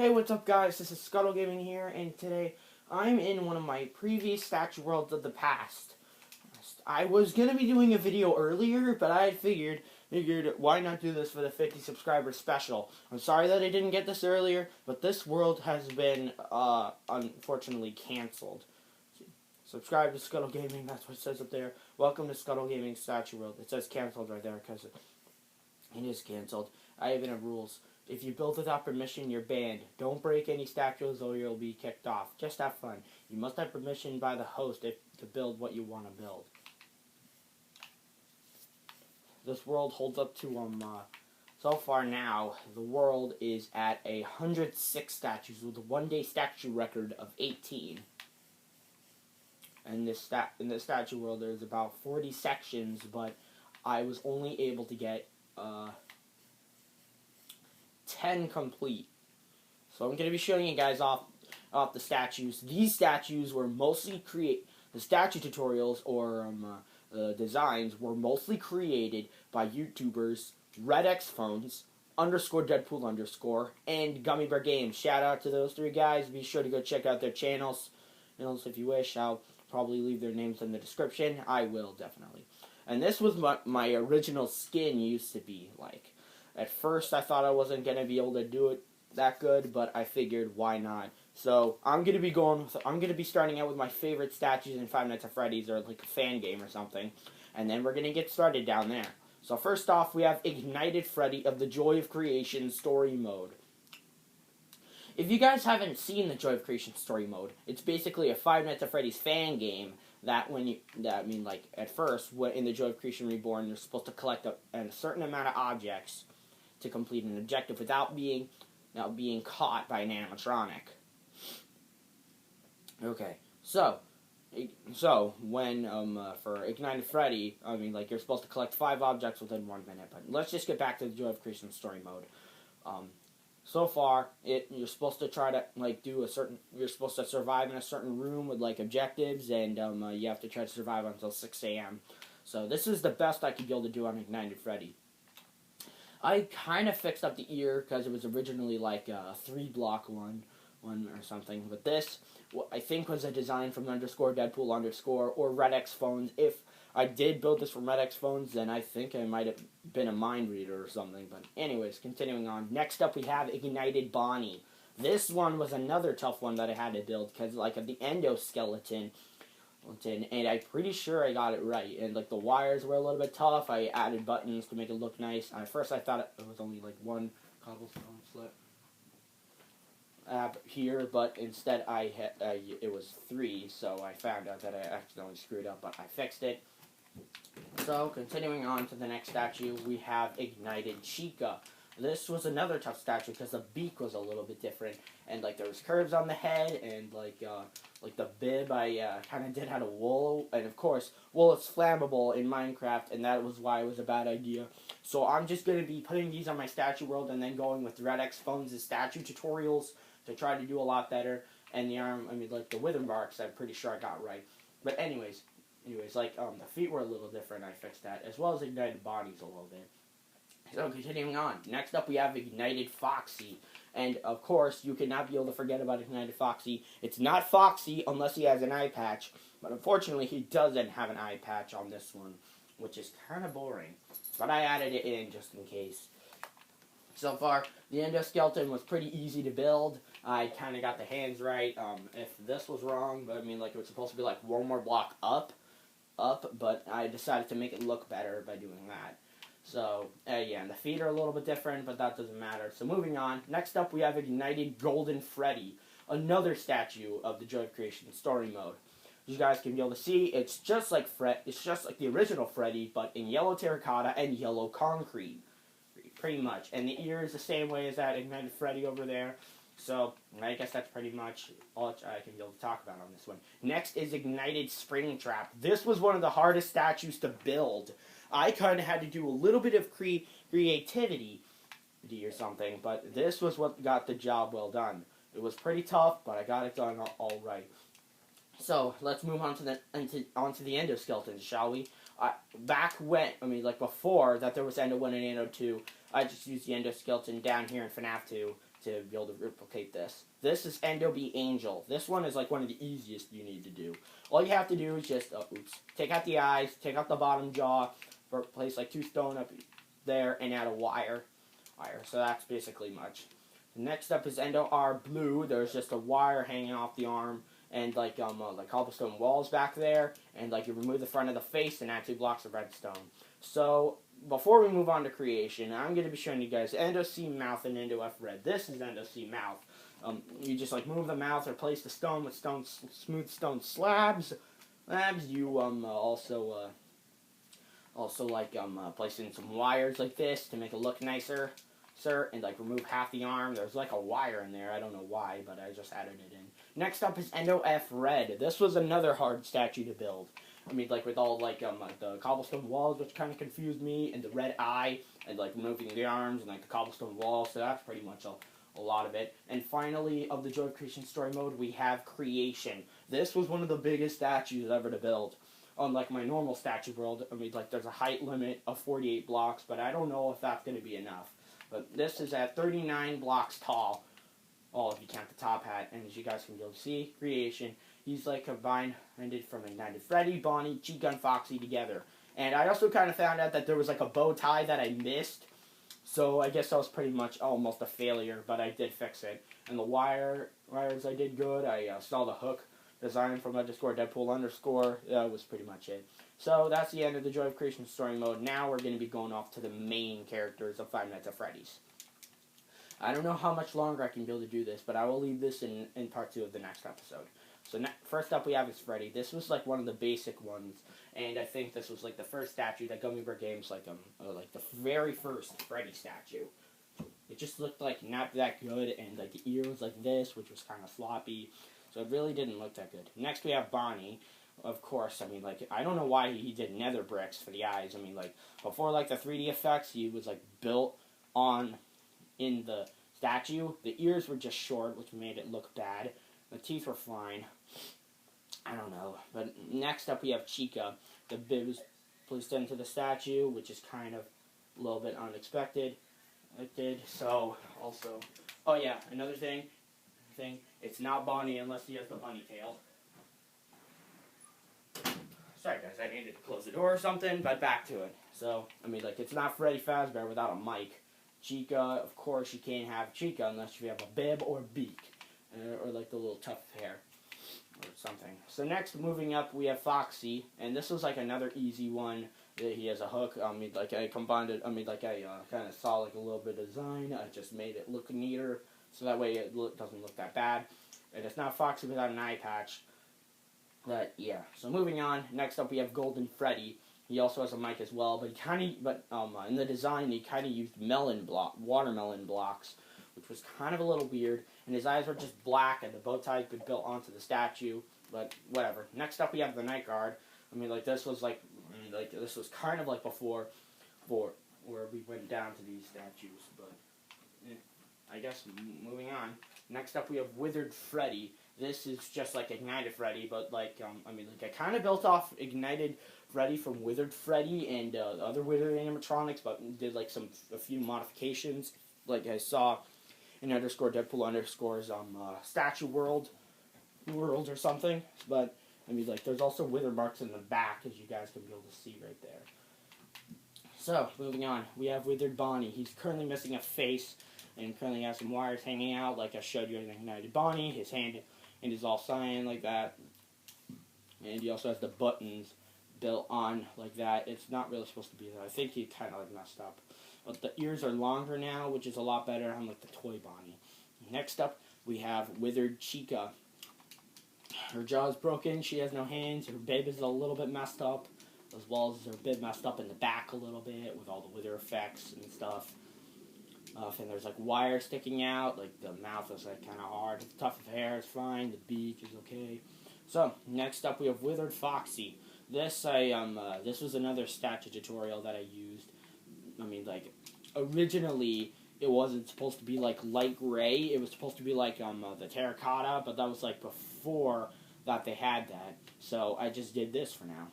Hey, what's up guys? This is Scuttle Gaming here, and today I'm in one of my previous statue worlds of the past. I was going to be doing a video earlier, but I had figured why not do this for the 50 subscriber special. I'm sorry that I didn't get this earlier, but this world has been unfortunately canceled. Subscribe to Scuttle Gaming, that's what it says up there. Welcome to Scuttle Gaming Statue World. It says canceled right there because it is canceled. I even have rules. If you build without permission, you're banned. Don't break any statues or you'll be kicked off. Just have fun. You must have permission by the host to build what you want to build. This world holds up to, so far now, the world is at 106 statues with a one-day statue record of 18. And in this statue world, there's about 40 sections, but I was only able to get, 10 complete. So I'm going to be showing you guys off the statues. These statues were mostly the statue tutorials or designs were mostly created by YouTubers RedX Phones _Deadpool_ and Gummy Bear Games. Shout out to those three guys. Be sure to go check out their channels. If you wish, I'll probably leave their names in the description. I will definitely. And this was what my original skin used to be like. At first, I thought I wasn't going to be able to do it that good, but I figured, why not? So, I'm going to be starting out with my favorite statues in Five Nights at Freddy's, or like a fan game or something, and then we're going to get started down there. So, first off, we have Ignited Freddy of the Joy of Creation Story Mode. If you guys haven't seen the Joy of Creation Story Mode, it's basically a Five Nights at Freddy's fan game at first, in the Joy of Creation Reborn, you're supposed to collect a certain amount of objects to complete an objective without being caught by an animatronic. Okay, so when for Ignited Freddy, you're supposed to collect 5 objects within 1 minute. But let's just get back to the Joy of Creation Story Mode. So far, you're supposed to try to you're supposed to survive in a certain room with objectives, and you have to try to survive until 6 a.m. So this is the best I could be able to do on Ignited Freddy. I kind of fixed up the ear because it was originally like a 3-block one or something. But this, I think, was a design from _Deadpool_ or RedX Phones. If I did build this from RedX Phones, then I think I might have been a mind reader or something. But anyways, continuing on. Next up, we have Ignited Bonnie. This one was another tough one that I had to build because of the endoskeleton. And I'm pretty sure I got it right. And the wires were a little bit tough. I added buttons to make it look nice. At first I thought it was only one cobblestone slip here, but instead it was 3. So I found out that I accidentally screwed up, but I fixed it. So continuing on to the next statue, we have Ignited Chica. This was another tough statue because the beak was a little bit different, and there was curves on the head, and the bib I kind of did out of wool, and of course wool is flammable in Minecraft, and that was why it was a bad idea. So I'm just going to be putting these on my statue world and then going with RedX Phones' statue tutorials to try to do a lot better. And the arm, the wither marks, I'm pretty sure I got right. But anyways, the feet were a little different. I fixed that, as well as Ignited Bodies a little bit. So continuing on, next up we have Ignited Foxy. And of course, you cannot be able to forget about Ignited Foxy. It's not Foxy unless he has an eye patch. But unfortunately, he doesn't have an eye patch on this one, which is kind of boring. But I added it in just in case. So far, the endoskeleton was pretty easy to build. I kind of got the hands right. If this was wrong, but it was supposed to be one more block up, but I decided to make it look better by doing that. So, yeah, and the feet are a little bit different, but that doesn't matter. So moving on, next up we have Ignited Golden Freddy, another statue of the Joy of Creation Story Mode. As you guys can be able to see, it's just like the original Freddy, but in yellow terracotta and yellow concrete, pretty much. And the ear is the same way as that Ignited Freddy over there. So, I guess that's pretty much all I can be able to talk about on this one. Next is Ignited Springtrap. This was one of the hardest statues to build. I kind of had to do a little bit of creativity or something, but this was what got the job well done. It was pretty tough, but I got it done all right. So, let's move on to the endoskeleton, shall we? Back when, before that there was Endo 1 and Endo 2, I just used the endoskeleton down here in FNAF 2 to be able to replicate this. This is Endo B Angel. This one is like one of the easiest you need to do. All you have to do is just, take out the eyes, take out the bottom jaw, place like 2 stone up there, and add a wire. So that's basically much. Next up is Endo R Blue. There's just a wire hanging off the arm, and like cobblestone walls back there, and like you remove the front of the face and add 2 blocks of redstone. So before we move on to creation, I'm going to be showing you guys Endo C Mouth and Endo F Red. This is Endo C Mouth. You just like move the mouth, replace the stone with smooth stone slabs. You also place in some wires like this to make it look nicer, and like remove half the arm. There's like a wire in there. I don't know why, but I just added it in. Next up is Endo F Red. This was another hard statue to build. I mean, like with all like the cobblestone walls, which kind of confused me, and the red eye, and like removing the arms and like the cobblestone walls. So that's pretty much a lot of it. And finally, of the Joy of Creation story mode, we have creation. This was one of the biggest statues ever to build. Unlike my normal statue world, I mean, like there's a height limit of 48 blocks, but I don't know if that's going to be enough. But this is at 39 blocks tall. If you count the top hat, and as you guys can be able to see, creation. He's like combined from Ignited Freddy, Bonnie, Chica, and Foxy together. And I also kind of found out that there was like a bow tie that I missed. So I guess that was pretty much almost a failure, but I did fix it. And the wires I did good. I saw the hook design from _Deadpool_. That was pretty much it. So that's the end of the Joy of Creation story mode. Now we're going to be going off to the main characters of Five Nights at Freddy's. I don't know how much longer I can be able to do this, but I will leave this in part 2 of the next episode. So first up we have is Freddy. This was like one of the basic ones, and I think this was like the first statue that Gummy Bear Games like the very first Freddy statue. It just looked like not that good, and like the ear was like this, which was kind of floppy, so it really didn't look that good. Next we have Bonnie. Of course, I mean, like, I don't know why he did nether bricks for the eyes. I mean, like, before, like, the 3D effects, he was, like, built on in the statue. The ears were just short, which made it look bad. The teeth were fine. I don't know. But next up, we have Chica. The bib was placed into the statue, which is kind of a little bit unexpected. It did. So, also... Oh, yeah, another thing. It's not Bonnie unless he has the bunny tail. Sorry guys, I needed to close the door or something, but back to it. So, I mean, like, it's not Freddy Fazbear without a mic. Chica, of course, you can't have Chica unless you have a bib or beak. Or, like, the little tuft hair. Or something. So next, moving up, we have Foxy. And this was, like, another easy one. He has a hook. I mean, like, I combined it. I mean, like, I kind of saw, like, a little bit of design. I just made it look neater. So that way it doesn't look that bad. And it's not Foxy without an eye patch. But yeah, so moving on. Next up, we have Golden Freddy. He also has a mic as well, but in the design, he kind of used watermelon blocks, which was kind of a little weird. And his eyes were just black, and the bow tie had been built onto the statue. But whatever. Next up, we have the Night Guard. I mean, like this was this was kind of like before, where we went down to these statues. But I guess moving on. Next up, we have Withered Freddy. This is just like Ignited Freddy, but like, I mean, like I kind of built off Ignited Freddy from Withered Freddy and other Withered animatronics, but did like a few modifications, like I saw in _Deadpool_'s statue world or something. But I mean, like, there's also wither marks in the back, as you guys can be able to see right there. So moving on, we have Withered Bonnie. He's currently missing a face, and currently has some wires hanging out, like I showed you in Ignited Bonnie. His hand and is all cyan like that, and he also has the buttons built on like that. It's not really supposed to be there. I think he kind of like messed up, but the ears are longer now, which is a lot better on like the toy Bonnie. Next up, we have Withered Chica. Her jaw is broken. She has no hands. Her bib is a little bit messed up, as well as her bib messed up in the back a little bit with all the wither effects and stuff. And there's like wire sticking out, like the mouth is like kind of hard. The tuft of hair is fine, the beak is okay. So next up we have Withered Foxy. This was another statue tutorial that I used. I mean, like, originally it wasn't supposed to be like light gray. It was supposed to be like the terracotta, but that was like before that they had that. So I just did this for now.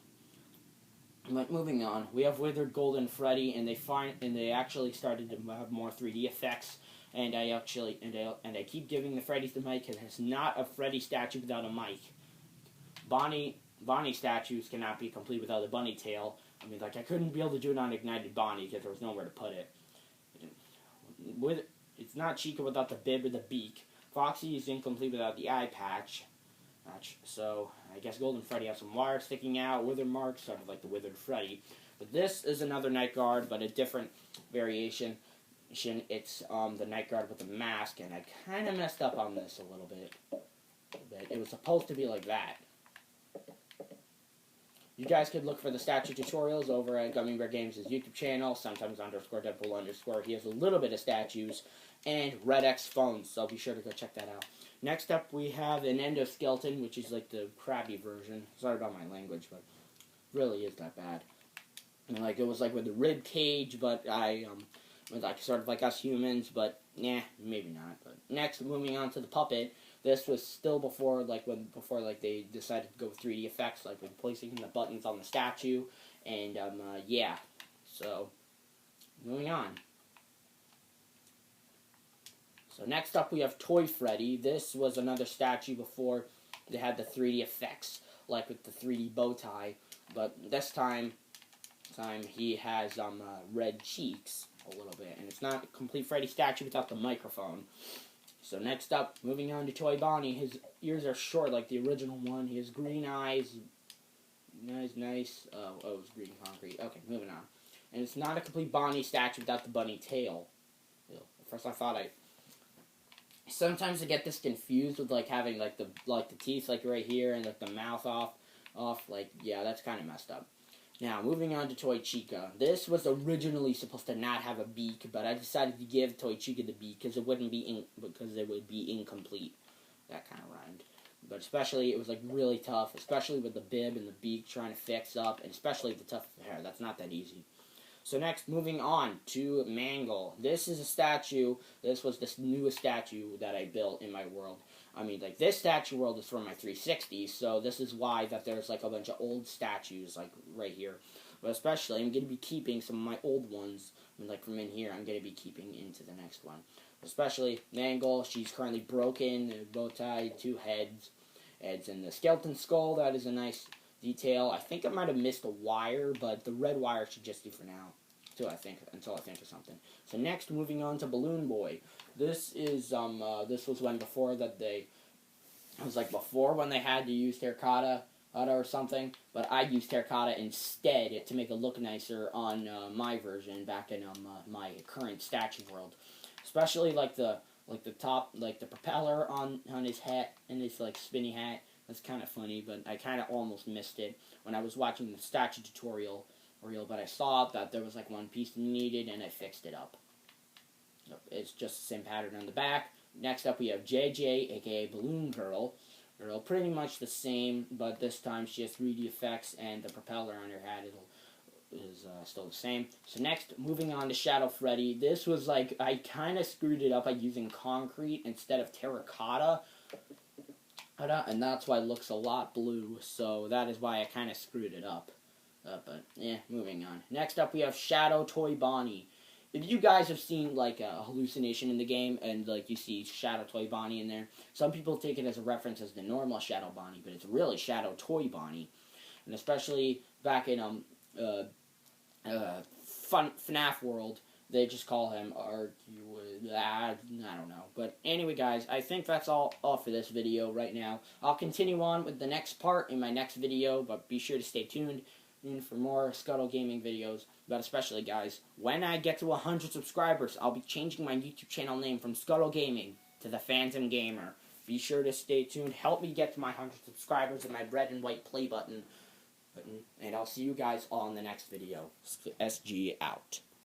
Like, moving on, we have Withered Golden Freddy, and they actually started to have more 3D effects and I keep giving the Freddy the mic because it's not a Freddy statue without a mic. Bonnie statues cannot be complete without a bunny tail. I mean, like, I couldn't be able to do it on Ignited Bonnie because there was nowhere to put it. It's not Chica without the bib or the beak. Foxy is incomplete without the eye patch. So, I guess Golden Freddy has some wires sticking out, wither marks, sort of like the Withered Freddy. But this is another Night Guard, but a different variation. It's the Night Guard with the mask, and I kind of messed up on this a little bit. But it was supposed to be like that. You guys could look for the statue tutorials over at Gummy Bear Games' YouTube channel, sometimes _Deadpool_. He has a little bit of statues, and Red X phones, so be sure to go check that out. Next up, we have an endoskeleton, which is like the crabby version. Sorry about my language, but it really is that bad. And like, it was like with the rib cage, but with like sort of like us humans, but nah, maybe not. But next, moving on to the puppet. This was still before they decided to go with 3D effects, like with placing the buttons on the statue, and yeah. So moving on. So next up we have Toy Freddy. This was another statue before they had the 3D effects, like with the 3D bow tie, but this time he has red cheeks a little bit, and it's not a complete Freddy statue without the microphone. So next up, moving on to Toy Bonnie. His ears are short like the original one. He has green eyes. Nice. Oh, it was green concrete. Okay, moving on. And it's not a complete Bonnie statue without the bunny tail. At first I thought sometimes I get this confused with like having like the teeth like right here and like the mouth off. Like, yeah, that's kind of messed up. Now, moving on to Toy Chica. This was originally supposed to not have a beak, but I decided to give Toy Chica the beak because it would be incomplete. That kind of rhymed. But especially, it was like really tough, especially with the bib and the beak trying to fix up, and especially the tough hair. That's not that easy. So next, moving on to Mangle. This is a statue. This was the newest statue that I built in my world. I mean, like, this statue world is from my 360, so this is why that there's, like, a bunch of old statues, like, right here. But especially, I'm going to be keeping some of my old ones, I mean, like, from in here, I'm going to be keeping into the next one. Especially Mangle, she's currently broken, bow tie, 2 heads, and the skeleton skull, that is a nice detail. I think I might have missed a wire, but the red wire should just do for now. Until I think of something. So next, moving on to Balloon Boy. This is this was before when they had to use terracotta or something, but I used terracotta instead to make it look nicer on my version back in my current statue world. Especially like the top, like the propeller on his hat and his like spinny hat. That's kind of funny, but I kind of almost missed it when I was watching the statue tutorial. But I saw that there was like one piece needed, and I fixed it up. It's just the same pattern on the back. Next up, we have JJ, aka Balloon Girl. Pretty much the same, but this time she has 3D effects, and the propeller on her hat is still the same. So next, moving on to Shadow Freddy. This was like, I kind of screwed it up by using concrete instead of terracotta. And that's why it looks a lot blue, so that is why I kind of screwed it up. But, moving on. Next up, we have Shadow Toy Bonnie. If you guys have seen, like, a hallucination in the game, and, like, you see Shadow Toy Bonnie in there, some people take it as a reference as the normal Shadow Bonnie, but it's really Shadow Toy Bonnie. And especially back in, FNAF world, they just call him I don't know. But anyway, guys, I think that's all for this video right now. I'll continue on with the next part in my next video, but be sure to stay tuned for more Scuttle Gaming videos. But especially, guys, when I get to 100 subscribers, I'll be changing my YouTube channel name from Scuttle Gaming to The Phantom Gamer. Be sure to stay tuned. Help me get to my 100 subscribers and my red and white play button. And I'll see you guys all in the next video. SG out.